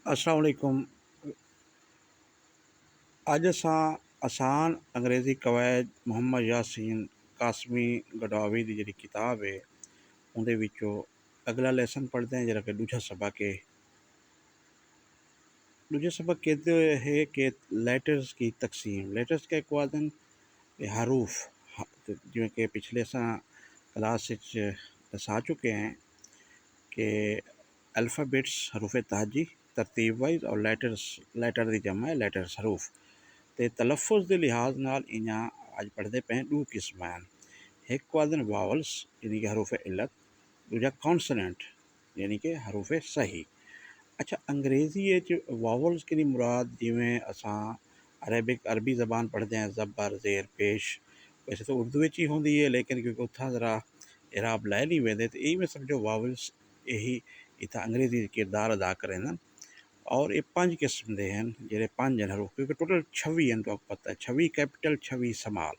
अस्सलाम वालेकुम। अॼु असां आसान अंग्रेज़ी कवायद मोहम्मद यासीन कासमी गडवावी की जी किताब है उनके विचों अगला लेसन पढ़ते हैं जरा कि दूजा सबक है। दूजे सबक कहते हुए है कि लेटर्स की तकसीम। लेटर्स के वादन हरूफ जिमें कि पिछले असां क्लास दसा चुके हैं कि अल्फ़ाबेट्स हरूफ तहजी तरतीब वाइज और लैटर की जमा है लैटर्स हरूफ ते तलफ़ुज़ के लिहाज नाल इयां अज पढ़ते पे दो किस्म हैं। एक आदन वावल्स यानी कि हरूफ इल्लत, दूजा कॉन्सनेंट यानी कि हरूफ सही। अच्छा अंग्रेज़ी वावल्स की मुराद जिमें असां अरबी ज़बान पढ़ते हैं ज़बर ज़ेर पेश, वैसे तो उर्दू ही होंगी है लेकिन क्योंकि उतना ज़रा इराब लै नहीं वेंदे तो यही में समझो वावल्स यही इतना अंग्रेज़ी किरदार अदा करें। और ये 5 किस्म के हैं जेडे 5 हैं हरूफ क्योंकि टोटल 26 हैं तो पता है 26 कैपिटल 26 समाल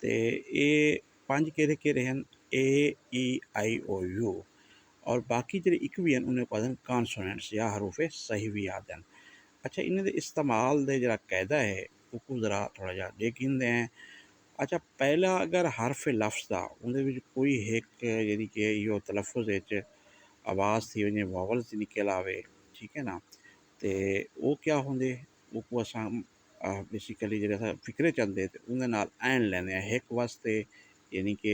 तो ये 5 केड़े केड़े हैं ए ई आई ओ यू और बाकी जो 21 हैं उन्हें कहते हैं कॉन्सोनेंट्स या हरूफ सही भी आते हैं। अच्छा इन्हें इस्तेमाल दे जरा कायदा है उसको ज़रा थोड़ा जा देखते हैं। अच्छा पहला अगर हरफ लफ्ज़ का उन्हें कोई एक यानी कि यो तलफ़ुज़ आवाज़ थी वजे वावल्स निकल आवे, ठीक है ना, तो वो क्या होंगे वो असां बेसिकली जो फिक्रे चलते तो उनके नाल ऐन लेंदे हैं एक वास्ते यानी कि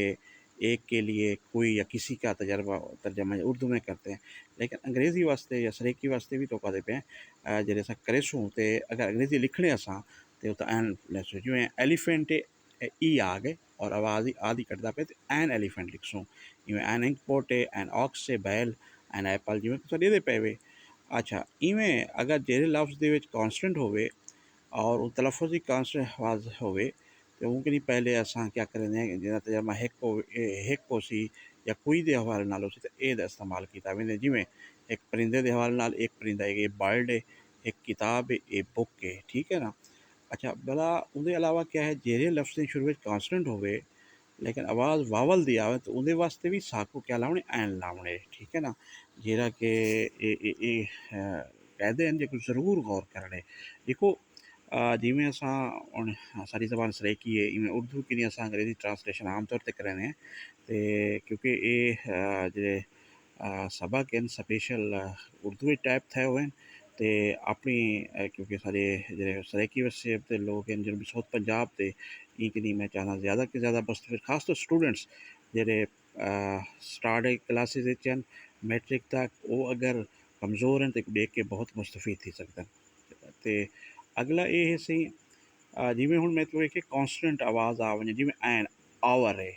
एक के लिए कोई या किसी का तजर्बा तर्जमा उर्दू में करते हैं लेकिन अंग्रेज़ी वास्ते या सरेकी वास्ते भी तो कहते पे जो अस करेसूँ तो अगर अंग्रेज़ी लिखने असां तो ऐन लेसूँ जिमें एलिफेंट ई आ गए और आवाज़ ही आदि कटता पे तो ऐन एलिफेंट लिखसूँ जिमें ऐन इंकपोर्ट है ऐन ऑक्स है बैल ऐन एप्पल जिमें तो दे पे वे। अच्छा इवें अगर जेरे लफ्ज़ दे विच कॉन्स्टेंट होवे और वो तलफ़ुज़ ही कॉन्स्टेंट आवाज़ होवे तो उनके लिए पहले असां क्या करेंगे जिहदा तर्जमा हिक होसी या कोई दे हवाले नाल होसी तो ए दा इस्तेमाल किया वेंदे जिमें एक परिंदे के हवाले नाल एक परिंदा है बर्ड है, एक किताब है, एक बुक है, ठीक है ना। अच्छा भला उहदे अलावा क्या है जेरे लफ्ज़ दे शुरू विच कॉन्स्टेंट होवे लेकिन आवाज़ वावल दी आवे तो उहदे वास्ते भी साकू क्या लावणे ऐन लावणे, ठीक है ना। जेह्ड़ा कि कायदे हैं जो ज़रूर गौर करने देखो जिमें असां हुण साडी ज़बान सराइकी है इवें उर्दू की नहीं असां अंग्रेज़ी ट्रांसलेशन आम तौर पर करें हैं तो क्योंकि ये जेह्ड़े सबक हैं स्पेशल उर्दू टाइप थे हुए हैं तो अपनी क्योंकि सारे जेह्ड़े सराइकी वस्से दे लोग हैं जनूबी साउथ पंजाब ते इनके नहीं मैं चाहना ज़्यादा कि ज़्यादा बस फिर खास तो स्टूडेंट्स जेह्ड़े स्टार्ट क्लासिस च हैं मैट्रिक तक वो अगर कमज़ोर हैं तो देख के बहुत मुस्तफ़ीद थी सकते हैं। तो अगला ये है सही जिमें हुण मैं तो कॉन्स्टेंट आवाज़ आ वञे जिमें ऐन आवर है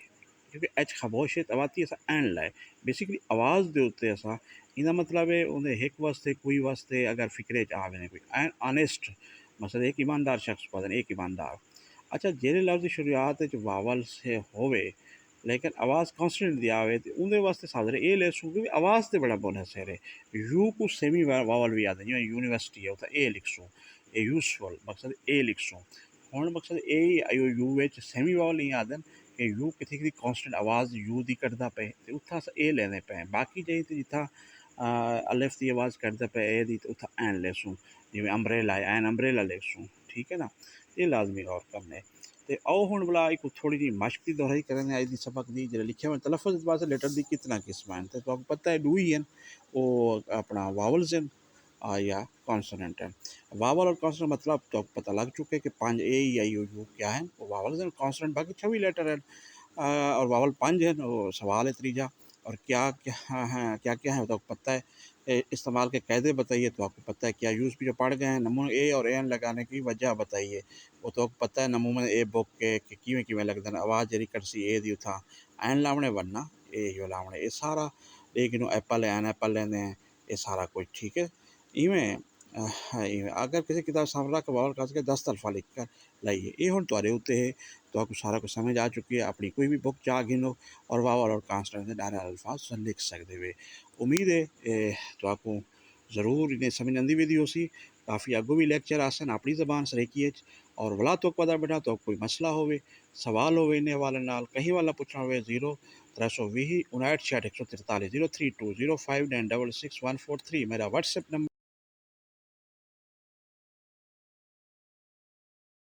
क्योंकि एच खामोश है तवाती असां ऐन लाए बेसिकली आवाज़ दे उत्ते असां इनका मतलब है उन्हें एक वास्ते कोई वास्ते अगर फिक्रे च आ वञे कोई ऐन ऑनेस्ट मतलब एक ईमानदार शख्स पदन एक ईमानदार। अच्छा जेरे लफ्ज़ की शुरुआत वावल से होवे लेकिन आवाज़ कॉन्स्टेंट दी आवे तो उनके वास्ते सादरे ए लिखसूँ क्योंकि आवाज़ से बड़ा बोल है यू को सेमी वावल भी आते जिवें यूनिवर्सिटी है उत्थे ए लिखसूँ ए यूसफुल मकसद ए लिखसूँ हुण मकसद ए आयो यू विच सेमी वावल इं आदन कि यू किसी किसी कॉन्स्टेंट आवाज़ यू दी कटदा पे तो उत्थां अस ए लेने पे बाकी जाई तो जिथा अलिफ की आवाज़ कटदा पे ए दी तो उत्था ऐन लिखसूँ जिवें अम्ब्रेला है ऐन अम्ब्रेला लिखसूँ, ठीक है ना। ये लाजमी गौर करने तो आओ हुण भला एक थोड़ी जी मश्क की दोहराई करें अज दी सबक दी जो लिखे हुए तलफ़ुज़ वास्ते लेटर दी कितना किस्म हैं तो आपको पता है दो ही हैं वो अपना वावल्स हैं या कॉन्सोनेंट हैं। वावल और कॉन्सोनेंट मतलब तो आपको पता लग चुके कि 5 ए ई आई ओ यू क्या हैं वो वावल्स हैं कॉन्सोनेंट बाकी 26 लेटर हैं और वावल 5 हैं वो सवाल है त्रीजा और क्या क्या हैं क्या है तो आपको पता है। इस्तेमाल के कायदे बताइए तो आपको पता है क्या यूज़ भी जो पढ़ गए हैं नमूने ए और एन लगाने की वजह बताइए वो तो आपको पता है नमूने ए बुक के कि किवें किवें लगदे ने आवाज़ जी कटसी ए दी उथा ऐन लावणे वरना ए यो लावणे ये सारा लेकिन एप्पल ऐन एप्पल लेंदे हैं ये सारा कुछ ठीक है। इवें इवें अगर किसी किताब सामरा का वावल खास के 10 तलफा लिख कर लाइए ये हुण तुहाडे उत्ते है तो आपको सारा कुछ समझ आ चुकी है अपनी कोई भी बुक चा गिनो और वावल और कॉन्स्टेंट दे नारे अल्फाज लिख सकते वे। उम्मीद है तो आपको ज़रूर इन्हें समझ आंदी वेंदी होसी काफ़ी अगों भी लेक्चर आसन अपनी ज़बान सराइकी और वला तो पता बेटा तो कोई मसला होवे सवाल होवे इन्हें वाले नाल कहीं वाला पूछना होवे 0 320 59 66 143 032 05 9 66 143 मेरा व्हाट्सएप नंबर